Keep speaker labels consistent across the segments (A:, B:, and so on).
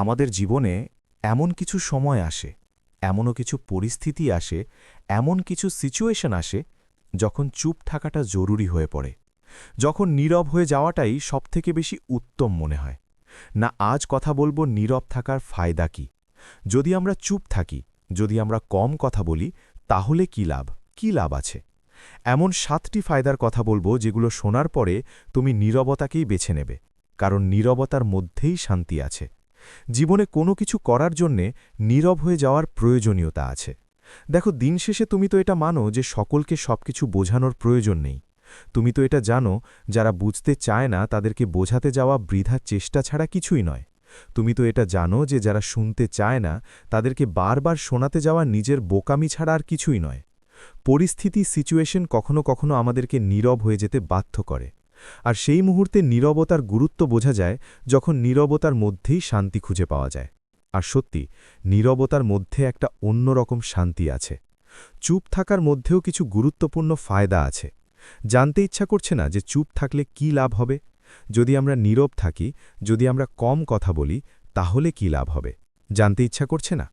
A: আমাদের জীবনে এমন কিছু সময় আসে, এমনও কিছু পরিস্থিতি আসে, এমন কিছু সিচুয়েশন আসে, যখন চুপ থাকাটা জরুরি হয়ে পড়ে, যখন নীরব হয়ে যাওয়াটাই সবথেকে বেশি উত্তম মনে হয়। না আজ কথা বলবো নীরব থাকার ফায়দা কি, যদি আমরা চুপ থাকি, যদি আমরা কম কথা বলি, তাহলে কি লাভ আছে। এমন 7টি ফায়দার কথা বলবো যেগুলো শোনার পরে তুমি নীরবতাকেই বেছে নেবে, কারণ নীরবতার মধ্যেই শান্তি আছে। জীবনে কোনো কিছু করার জন্যে নীরব হয়ে যাওয়ার প্রয়োজনীয়তা আছে। দেখো, দিন শেষে তুমি তো এটা মানো যে সকলকে সবকিছু বোঝানোর প্রয়োজন নেই। তুমি তো এটা জানো, যারা বুঝতে চায় না তাদেরকে বোঝাতে যাওয়া বৃথা চেষ্টা ছাড়া কিছুই নয়। তুমি তো এটা জানো যে যারা শুনতে চায় না তাদেরকে বারবার শোনাতে যাওয়া নিজের বোকামি ছাড়া আর কিছুই নয়। পরিস্থিতি সিচুয়েশন কখনো কখনো আমাদেরকে নীরব হয়ে যেতে বাধ্য করে, আর সেই মুহূর্তে নীরবতার গুরুত্ব বোঝা যায় যখন নীরবতার মধ্যেই শান্তি খুঁজে পাওয়া যায়। আর সত্যি, নীরবতার মধ্যে একটা অন্যরকম শান্তি আছে। চুপ থাকার মধ্যেও কিছু গুরুত্বপূর্ণ ফায়দা আছে। জানতে ইচ্ছা করছে না যে চুপ থাকলে কি লাভ হবে? যদি আমরা নীরব থাকি, যদি আমরা কম কথা বলি, তাহলে কি লাভ হবে? জানতে ইচ্ছা করছে না?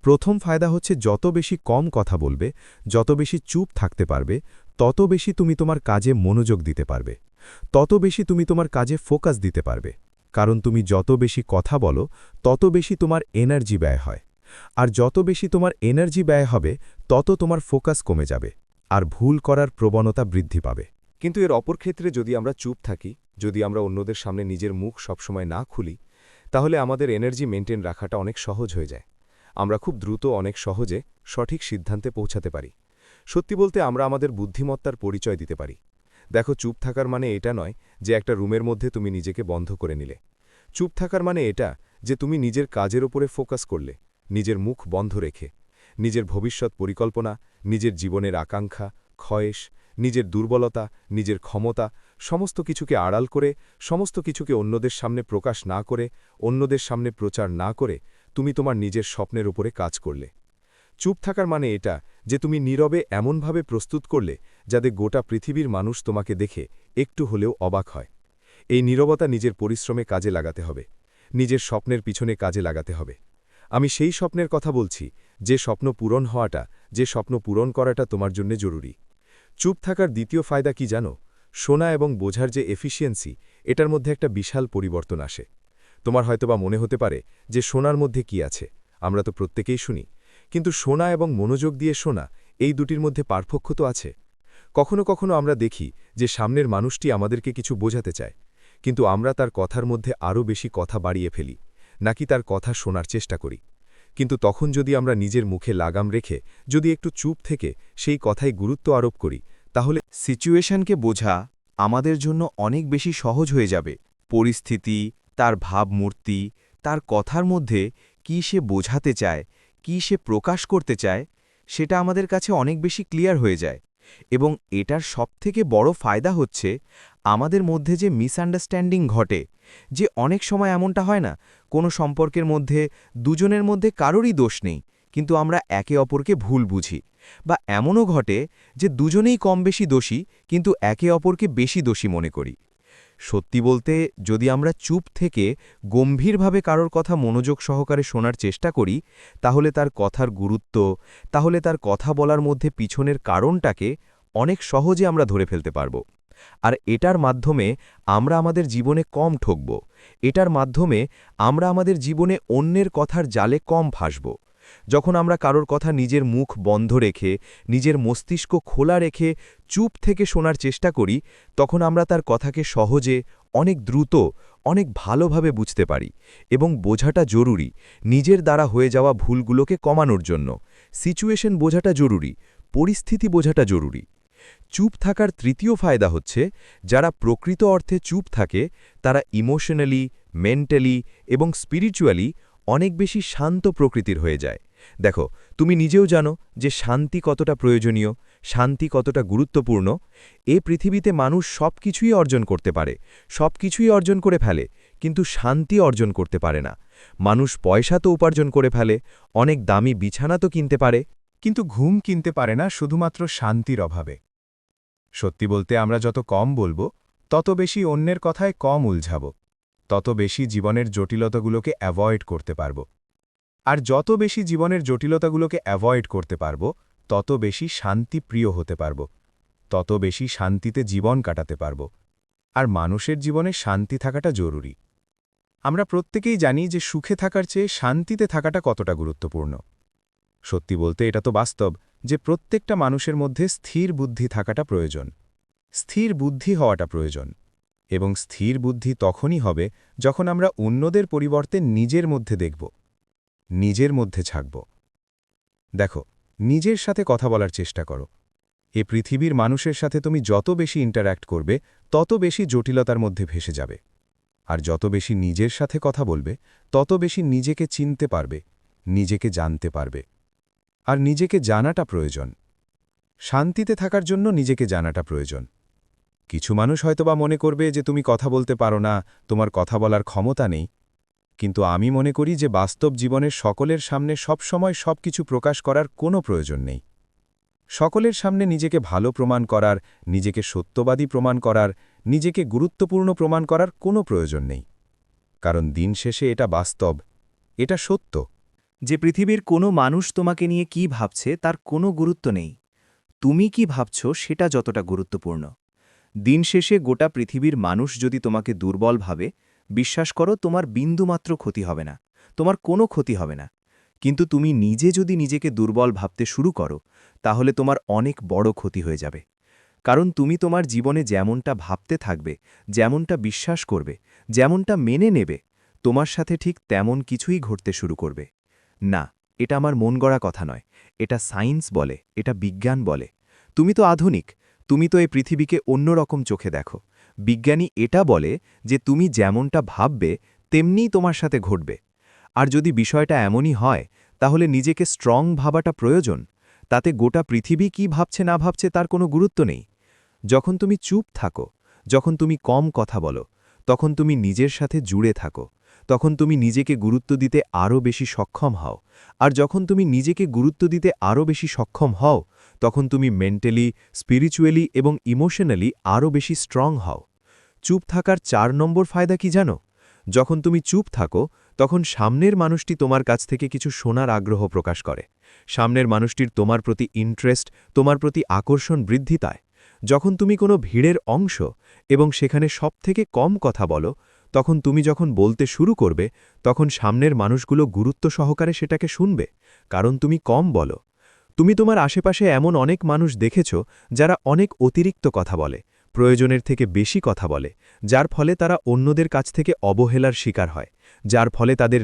A: প্রথম ফায়দা হচ্ছে, যত বেশি কম কথা বলবে, যত বেশি চুপ থাকতে পারবে, তত বেশি তুমি তোমার কাজে মনোযোগ দিতে পারবে, তত বেশি তুমি তোমার কাজে ফোকাস দিতে পারবে। কারণ তুমি যত বেশি কথা বলো, তত বেশি তোমার এনার্জি ব্যয় হয়। আর যত বেশি তোমার এনার্জি ব্যয় হবে, তত তোমার ফোকাস কমে যাবে, আর ভুল করার প্রবণতা বৃদ্ধি পাবে।
B: কিন্তু এর অপর ক্ষেত্রে যদি আমরা চুপ থাকি, যদি আমরা অন্যদের সামনে নিজের মুখ সবসময় না খুলি, তাহলে আমাদের এনার্জি মেনটেন রাখাটা অনেক সহজ হয়ে যায়। আমরা খুব দ্রুত, অনেক সহজে সঠিক সিদ্ধান্তে পৌঁছাতে পারি। সত্যি বলতে আমরা আমাদের বুদ্ধিমত্তার পরিচয় দিতে পারি। দেখো, চুপ থাকার মানে এটা নয় যে একটা রুমের মধ্যে তুমি নিজেকে বন্ধ করে নিলে। চুপ থাকার মানে এটা যে তুমি নিজের কাজের ওপরে ফোকাস করলে, নিজের মুখ বন্ধ রেখে, নিজের ভবিষ্যৎ পরিকল্পনা, নিজের জীবনের আকাঙ্ক্ষা, ক্ষয়েশ, নিজের দুর্বলতা, নিজের ক্ষমতা, সমস্ত কিছুকে আড়াল করে, সমস্ত কিছুকে অন্যদের সামনে প্রকাশ না করে, অন্যদের সামনে প্রচার না করে তুমি তোমার নিজের স্বপ্নের উপরে কাজ করলে। চুপ থাকার মানে এটা যে তুমি নীরবে এমনভাবে প্রস্তুত করলে যাতে গোটা পৃথিবীর মানুষ তোমাকে দেখে একটু হলেও অবাক হয়। এই নীরবতা নিজের পরিশ্রমে কাজে লাগাতে হবে, নিজের স্বপ্নের পিছনে কাজে লাগাতে হবে। আমি সেই স্বপ্নের কথা বলছি, যে স্বপ্ন পূরণ হওয়াটা, যে স্বপ্ন পূরণ করাটা তোমার জন্য জরুরি। চুপ থাকার দ্বিতীয় ফায়দা কি জানো? শোনা এবং বোঝার যে এফিসিয়েন্সি, এটার মধ্যে একটা বিশাল পরিবর্তন আসে। তোমার হয়তোবা মনে হতে পারে যে শোনার মধ্যে কি আছে, আমরা তো প্রত্যেকেই শুনি। কিন্তু শোনা এবং মনোযোগ দিয়ে শোনা, এই দুটির মধ্যে পার্থক্য তো আছে। কখনো কখনো আমরা দেখি যে সামনের মানুষটি আমাদেরকে কিছু বোঝাতে চায়, কিন্তু আমরা তার কথার মধ্যে আরও বেশি কথা বাড়িয়ে ফেলি, নাকি তার কথা শোনার চেষ্টা করি। কিন্তু তখন যদি আমরা নিজের মুখে লাগাম রেখে, যদি একটু চুপ থেকে সেই কথায় গুরুত্ব আরোপ করি, তাহলে
A: সিচুয়েশনকে বোঝা আমাদের জন্য অনেক বেশি সহজ হয়ে যাবে। পরিস্থিতি, তার ভাবমূর্তি, তার কথার মধ্যে কি সে বোঝাতে চায়, কি সে প্রকাশ করতে চায়, সেটা আমাদের কাছে অনেক বেশি ক্লিয়ার হয়ে যায়। এবং এটার সবথেকে বড় ফায়দা হচ্ছে, আমাদের মধ্যে যে মিসআন্ডারস্ট্যান্ডিং ঘটে, যে অনেক সময় এমনটা হয় না, কোনো সম্পর্কের মধ্যে দুজনের মধ্যে কারোরই দোষ নেই, কিন্তু আমরা একে অপরকে ভুল বুঝি। বা এমনও ঘটে যে দুজনেই কম বেশি দোষী, কিন্তু একে অপরকে বেশি দোষী মনে করি। সত্যি বলতে, যদি আমরা চুপ থেকে গম্ভীরভাবে কারোর কথা মনোযোগ সহকারে শোনার চেষ্টা করি, তাহলে তার কথার গুরুত্ব, তাহলে তার কথা বলার মধ্যে পিছনের কারণটাকে অনেক সহজে আমরা ধরে ফেলতে পারব। আর এটার মাধ্যমে আমরা আমাদের জীবনে কম ঠকব। এটার মাধ্যমে আমরা আমাদের জীবনে অন্যের কথার জালে কম ফাঁসব। যখন আমরা কারোর কথা নিজের মুখ বন্ধ রেখে, নিজের মস্তিষ্ক খোলা রেখে চুপ থেকে শোনার চেষ্টা করি, তখন আমরা তার কথাকে সহজে, অনেক দ্রুত, অনেক ভালোভাবে বুঝতে পারি। এবং বোঝাটা জরুরি, নিজের দ্বারা হয়ে যাওয়া ভুলগুলোকে কমানোর জন্য। সিচুয়েশন বোঝাটা জরুরি, পরিস্থিতি বোঝাটা জরুরি। চুপ থাকার তৃতীয় ফায়দা হচ্ছে, যারা প্রকৃত অর্থে চুপ থাকে তারা ইমোশনালি, মেন্টালি এবং স্পিরিচুয়ালি অনেক বেশি শান্ত প্রকৃতির হয়ে যায়। দেখো, তুমি নিজেও জানো যে শান্তি কতটা প্রয়োজনীয়, শান্তি কতটা গুরুত্বপূর্ণ। এ পৃথিবীতে মানুষ সব কিছুই অর্জন করতে পারে, সব কিছুই অর্জন করে ফেলে, কিন্তু শান্তি অর্জন করতে পারে না। মানুষ পয়সা তো উপার্জন করে ফেলে, অনেক দামি বিছানা তো কিনতে পারে,
C: কিন্তু ঘুম কিনতে পারে না শুধুমাত্র শান্তির অভাবে। সত্যি বলতে, আমরা যত কম বলবো, তত বেশি অন্যের কথায় কম উলঝাব। তত বেশি জীবনের জটিলতাগুলোকে অ্যাভয়েড করতে পারব। আর যত বেশি জীবনের জটিলতাগুলোকে অ্যাভয়েড করতে পারব, তত বেশি শান্তিপ্রিয় হতে পারব, তত বেশি শান্তিতে জীবন কাটাতে পারব। আর মানুষের জীবনে শান্তি থাকাটা জরুরি। আমরা প্রত্যেকেই জানি যে সুখে থাকার চেয়ে শান্তিতে থাকাটা কতটা গুরুত্বপূর্ণ। সত্যি বলতে এটা তো বাস্তব যে প্রত্যেকটা মানুষের মধ্যে স্থির বুদ্ধি থাকাটা প্রয়োজন। স্থির বুদ্ধি হওয়াটা প্রয়োজন। এবং স্থির বুদ্ধি তখনই হবে যখন আমরা অন্যদের পরিবর্তে নিজের মধ্যে দেখব, নিজের মধ্যে থাকব। দেখো, নিজের সাথে কথা বলার চেষ্টা করো। এ পৃথিবীর মানুষের সাথে তুমি যত বেশি ইন্টারঅ্যাক্ট করবে, তত বেশি জটিলতার মধ্যে ভেসে যাবে। আর যত বেশি নিজের সাথে কথা বলবে, তত বেশি নিজেকে চিনতে পারবে, নিজেকে জানতে পারবে। আর নিজেকে জানাটা প্রয়োজন। শান্তিতে থাকার জন্য নিজেকে জানাটা প্রয়োজন। কিছু মানুষ হয়তোবা মনে করবে যে তুমি কথা বলতে পারো না, তোমার কথা বলার ক্ষমতা নেই। কিন্তু আমি মনে করি যে বাস্তব জীবনের সকলের সামনে সবসময় সবকিছু প্রকাশ করার কোনো প্রয়োজন নেই। সকলের সামনে নিজেকে ভালো প্রমাণ করার, নিজেকে সত্যবাদী প্রমাণ করার, নিজেকে গুরুত্বপূর্ণ প্রমাণ করার কোনো প্রয়োজন নেই। কারণ দিন শেষে এটা বাস্তব, এটা সত্য।
A: যে পৃথিবীর কোনো মানুষ তোমাকে নিয়ে কি ভাবছে তার কোনো গুরুত্ব নেই। তুমি কি ভাবছ সেটা যতটা গুরুত্বপূর্ণ। দিন শেষে গোটা পৃথিবীর মানুষ যদি তোমাকে দুর্বল ভাবে, বিশ্বাস করো তোমার বিন্দুমাত্র ক্ষতি হবে না, তোমার কোনো ক্ষতি হবে না। কিন্তু তুমি নিজে যদি নিজেকে দুর্বল ভাবতে শুরু করো, তাহলে তোমার অনেক বড় ক্ষতি হয়ে যাবে। কারণ তুমি তোমার জীবনে যেমনটা ভাবতে থাকবে, যেমনটা বিশ্বাস করবে, যেমনটা মেনে নেবে, তোমার সাথে ঠিক তেমন কিছুই ঘটতে শুরু করবে। না, এটা আমার মন গড়া কথা নয়, এটা সায়েন্স বলে, এটা বিজ্ঞান বলে। তুমি তো আধুনিক, তুমি তো এই পৃথিবীকে অন্যরকম চোখে দেখো। বিজ্ঞানী এটা বলে যে তুমি যেমনটা ভাববে তেমনিই তোমার সাথে ঘটবে। আর যদি বিষয়টা এমনই হয়, তাহলে নিজেকে স্ট্রং ভাবাটা প্রয়োজন। তাতে গোটা পৃথিবী কি ভাবছে না ভাবছে তার কোনো গুরুত্ব নেই। যখন তুমি চুপ থাকো, যখন তুমি কম কথা বলো, তখন তুমি নিজের সাথে জুড়ে থাকো, তখন তুমি নিজেকে গুরুত্ব দিতে আরও বেশি সক্ষম হও। আর যখন তুমি নিজেকে গুরুত্ব দিতে আরও বেশি সক্ষম হও, তখন তুমি মেন্টালি, স্পিরিচুয়ালি এবং ইমোশনালি আরও বেশি স্ট্রং হও। চুপ থাকার ৪ নম্বর ফায়দা কি জানো? যখন তুমি চুপ থাকো, তখন সামনের মানুষটি তোমার কাছ থেকে কিছু শোনার আগ্রহ প্রকাশ করে। সামনের মানুষটির তোমার প্রতি ইন্টারেস্ট, তোমার প্রতি আকর্ষণ বৃদ্ধি পায়। যখন তুমি কোনো ভিড়ের অংশ এবং সেখানে সবথেকে কম কথা বলো, তখন তুমি যখন বলতে শুরু করবে, তখন সামনের মানুষগুলো গুরুত্ব সহকারে সেটাকে শুনবে, কারণ তুমি কম বলো। তুমি তোমার আশেপাশে এমন অনেক মানুষ দেখেছ যারা অনেক অতিরিক্ত কথা বলে, প্রয়োজনের থেকে বেশি কথা বলে, যার ফলে তারা অন্যদের কাছ থেকে অবহেলার শিকার হয়, যার ফলে তাদের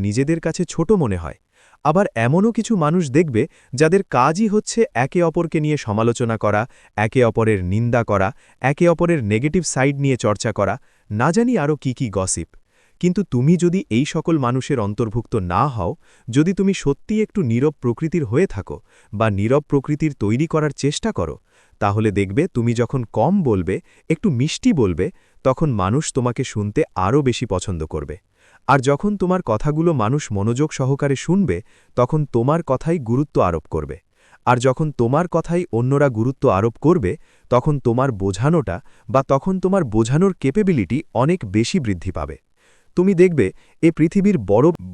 A: নিজেদের কাছে ছোট মনে হয়। আবার এমনও কিছু মানুষ দেখবে যাদের কাজই হচ্ছে একে অপরকে নিয়ে সমালোচনা করা, একে অপরের নিন্দা করা, একে অপরের নেগেটিভ সাইড নিয়ে চর্চা করা, না জানি আরও কি গসিপ। কিন্তু তুমি যদি এই সকল মানুষের অন্তর্ভুক্ত না হও, যদি তুমি সত্যি একটু নীরব প্রকৃতির হয়ে থাকো বা নীরব প্রকৃতির তৈরি করার চেষ্টা করো, তাহলে দেখবে তুমি যখন কম বলবে, একটু মিষ্টি বলবে, তখন মানুষ তোমাকে শুনতে আরও বেশি পছন্দ করবে। আর যখন তোমার কথাগুলো মানুষ মনোযোগ সহকারে শুনবে, তখন তোমার কথাই গুরুত্ব আরোপ করবে। আর যখন তোমার কথাই অন্যরা গুরুত্ব আরোপ করবে, তখন তোমার বোঝানোটা বা তখন তোমার বোঝানোর ক্যাপাবিলিটি অনেক বেশি বৃদ্ধি পাবে। তুমি দেখবে এ পৃথিবীর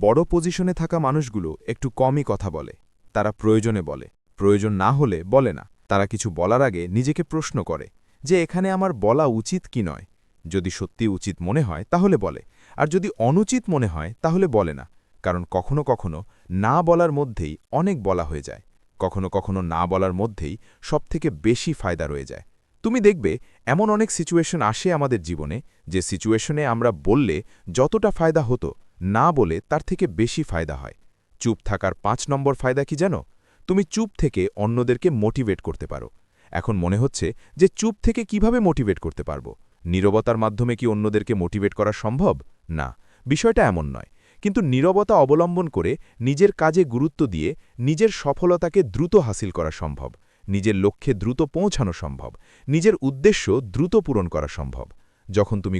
A: বড় পজিশনে থাকা মানুষগুলো একটু কমই কথা বলে। তারা প্রয়োজনে বলে, প্রয়োজন না হলে বলে না। তারা কিছু বলার আগে নিজেকে প্রশ্ন করে যে এখানে আমার বলা উচিত কি নয়। যদি সত্যি উচিত মনে হয় তাহলে বলে, আর যদি অনুচিত মনে হয় তাহলে বলে না। কারণ কখনো কখনো না বলার মধ্যেই অনেক বলা হয়ে যায়, কখনো কখনো না বলার মধ্যেই সবথেকে বেশি ফায়দা রয়ে যায়। তুমি দেখবে এমন অনেক সিচুয়েশন আসে আমাদের জীবনে, যে সিচুয়েশনে আমরা বললে যতটা ফায়দা হতো, না বলে তার থেকে বেশি ফায়দা হয়। চুপ থাকার ৫ নম্বর ফায়দা কি জানো? তুমি চুপ থেকে অন্যদেরকে মোটিভেট করতে পারো। এখন মনে হচ্ছে যে চুপ থেকে কিভাবে মোটিভেট করতে পারবো? নীরবতার মাধ্যমে কি অন্যদেরকে মোটিভেট করা সম্ভব? না, বিষয়টা এমন নয়। কিন্তু নীরবতা অবলম্বন করে নিজের কাজে গুরুত্ব দিয়ে নিজের সফলতাকে দ্রুত হাসিল করা সম্ভব, নিজের লক্ষ্যে দ্রুত পৌঁছানো সম্ভব, নিজের উদ্দেশ্য দ্রুত পূরণ করা সম্ভব। যখন তুমি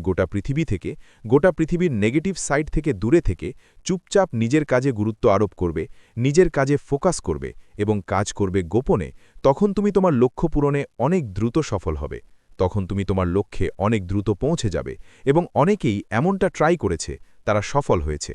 A: গোটা পৃথিবীর নেগেটিভ সাইড থেকে দূরে থেকে চুপচাপ নিজের কাজে গুরুত্ব আরোপ করবে, নিজের কাজে ফোকাস করবে এবং কাজ করবে গোপনে, তখন তুমি তোমার লক্ষ্য পূরণে অনেক দ্রুত সফল হবে।
D: তখন তুমি তোমার লক্ষ্যে অনেক দ্রুত পৌঁছে যাবে এবং অনেকেই এমনটা ট্রাই করেছে, তারা সফল হয়েছে।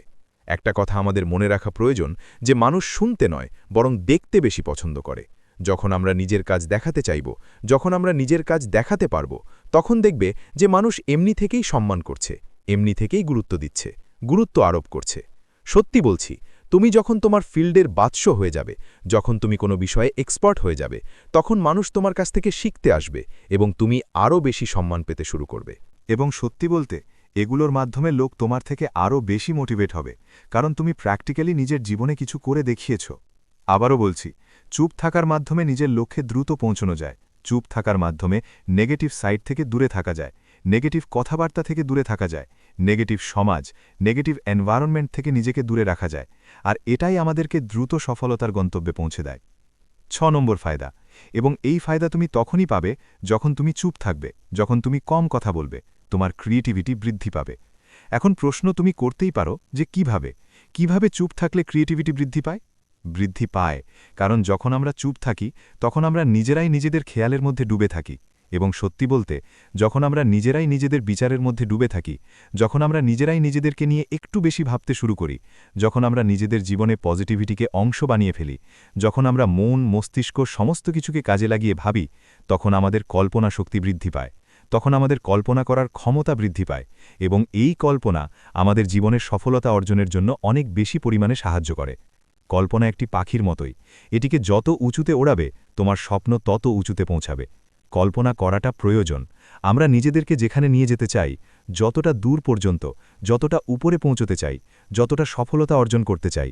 D: একটা কথা আমাদের মনে রাখা প্রয়োজন যে মানুষ শুনতে নয় বরং দেখতে বেশি পছন্দ করে। যখন আমরা নিজের কাজ দেখাতে চাইব, যখন আমরা নিজের কাজ দেখাতে পারব, তখন দেখবে যে মানুষ এমনি থেকেই সম্মান করছে, এমনি থেকেই গুরুত্ব দিচ্ছে, গুরুত্ব আরোপ করছে। সত্যি বলছি, তুমি যখন তোমার ফিল্ডের বাদশ হয়ে যাবে, যখন তুমি কোনো বিষয়ে এক্সপার্ট হয়ে যাবে, তখন মানুষ তোমার কাছ থেকে শিখতে আসবে এবং তুমি আরও বেশি সম্মান পেতে শুরু করবে।
C: এবং সত্যি বলতে এগুলোর মাধ্যমে লোক তোমার থেকে আরও বেশি মোটিভেট হবে, কারণ তুমি প্র্যাকটিক্যালি নিজের জীবনে কিছু করে দেখিয়েছ। আবারও বলছি, চুপ থাকার মাধ্যমে নিজের লক্ষ্যে দ্রুত পৌঁছানো যায়। চুপ থাকার মাধ্যমে নেগেটিভ সাইড থেকে দূরে থাকা যায়, নেগেটিভ কথাবার্তা থেকে দূরে থাকা যায়, নেগেটিভ সমাজ, নেগেটিভ এনভায়রনমেন্ট থেকে নিজেকে দূরে রাখা যায়। আর এটাই আমাদেরকে দ্রুত সফলতার গন্তব্যে পৌঁছে দেয়। 6 নম্বর ফায়দা, এবং এই ফায়দা তুমি তখনই পাবে যখন তুমি চুপ থাকবে, যখন তুমি কম কথা বলবে, তোমার ক্রিয়েটিভিটি বৃদ্ধি পাবে। এখন প্রশ্ন তুমি করতেই পারো যে কিভাবে চুপ থাকলে ক্রিয়েটিভিটি বৃদ্ধি পায়? বৃদ্ধি পায় কারণ যখন আমরা চুপ থাকি তখন আমরা নিজেরাই নিজেদের খেয়ালের মধ্যে ডুবে থাকি। এবং সত্যি বলতে, যখন আমরা নিজেরাই নিজেদের বিচারের মধ্যে ডুবে থাকি, যখন আমরা নিজেরাই নিজেদেরকে নিয়ে একটু বেশি ভাবতে শুরু করি, যখন আমরা নিজেদের জীবনে পজিটিভিটিকে অংশ বানিয়ে ফেলি, যখন আমরা মন, মস্তিষ্ক সমস্ত কিছুকে কাজে লাগিয়ে ভাবি, তখন আমাদের কল্পনা শক্তি বৃদ্ধি পায়, তখন আমাদের কল্পনা করার ক্ষমতা বৃদ্ধি পায়, এবং এই কল্পনা আমাদের জীবনের সফলতা অর্জনের জন্য অনেক বেশি পরিমাণে সাহায্য করে। কল্পনা একটি পাখির মতোই, এটিকে যত উঁচুতে ওড়াবে তোমার স্বপ্ন তত উঁচুতে পৌঁছাবে। কল্পনা করাটা প্রয়োজন। আমরা নিজেদেরকে যেখানে নিয়ে যেতে চাই, যতটা দূর পর্যন্ত, যতটা উপরে পৌঁছতে চাই, যতটা সফলতা অর্জন করতে চাই,